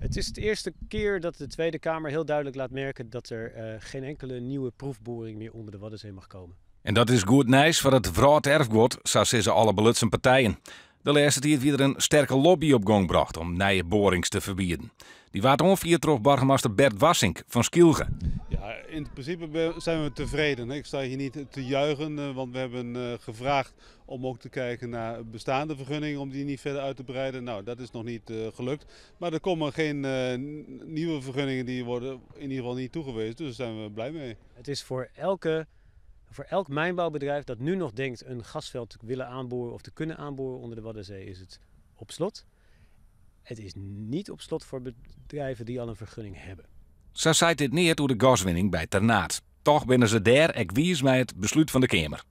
Het is de eerste keer dat de Tweede Kamer heel duidelijk laat merken dat er geen enkele nieuwe proefboring meer onder de Waddenzee mag komen. En dat is goed nieuws voor het wrought erfgoed, zo zeggen alle belutsen partijen. De laatste tijd weer een sterke lobby op gang bracht om nieuwe borings te verbieden. Die waard onvier terug burgemeester Bert Wassink van Skilge. Ja, in principe zijn we tevreden. Ik sta hier niet te juichen, want we hebben gevraagd om ook te kijken naar bestaande vergunningen om die niet verder uit te breiden. Nou, dat is nog niet gelukt. Maar er komen geen nieuwe vergunningen die worden in ieder geval niet toegewezen. Dus daar zijn we blij mee. Het is voor elk mijnbouwbedrijf dat nu nog denkt een gasveld te willen aanboren of te kunnen aanboren onder de Waddenzee, is het op slot. Het is niet op slot voor bedrijven die al een vergunning hebben. Zo zei dit neer door de gaswinning bij Ternat. Toch binnen ze daar ekwies bij het besluit van de Kamer.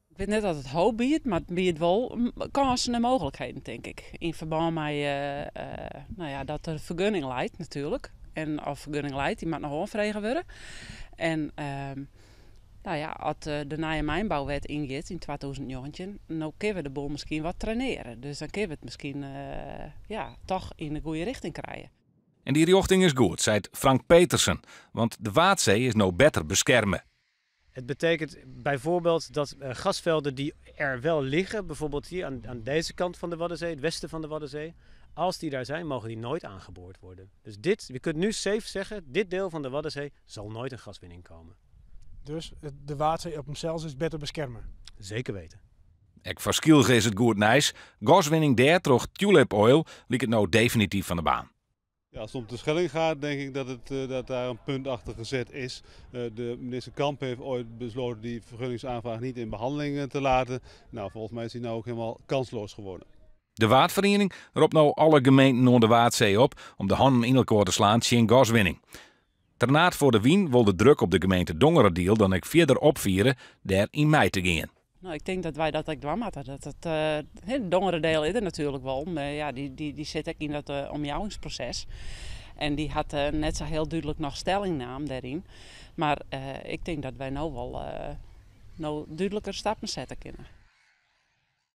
Ik weet net dat het hoop biedt, maar het biedt wel kansen en mogelijkheden, denk ik. In verband met dat er vergunning leidt natuurlijk. En als vergunning leidt, die mag nog aanvregen worden. En als de nieuwe mijnbouwwet ingaat in 2019, dan kunnen we de boel misschien wat traineren. Dus dan kunnen we het misschien toch in de goede richting krijgen. En die richting is goed, zei Frank Petersen. Want de Waadzee is nou beter beschermen. Het betekent bijvoorbeeld dat gasvelden die er wel liggen, bijvoorbeeld hier aan deze kant van de Waddenzee, het westen van de Waddenzee, als die daar zijn, mogen die nooit aangeboord worden. Dus je kunt nu safe zeggen, dit deel van de Waddenzee zal nooit een gaswinning komen. Dus de Waadzee op hemzelf is beter beschermen? Zeker weten. Ek voor Skilge is het goed nice. Gaswinning daar terug Tulip Oil liep het nou definitief van de baan. Ja, als het om de Schelling gaat, denk ik dat daar een punt achter gezet is. De minister Kamp heeft ooit besloten die vergunningsaanvraag niet in behandeling te laten. Nou, volgens mij is die nou ook helemaal kansloos geworden. De Waardvereniging roept nou alle gemeenten onder de Waadzee op om de handen in elkaar te slaan tegen gaswinning. Ternat voor de Wien wil de druk op de gemeente Dongerendiel dan ik verder opvieren daar in mei te gaan. Nou, ik denk dat wij dat ook doen moeten. Het Dongerendeel is er natuurlijk wel, maar ja, die zit ook in dat omjouwingsproces. En die had net zo heel duidelijk nog stellingname daarin. Maar ik denk dat wij nou wel duidelijker stappen zetten kunnen.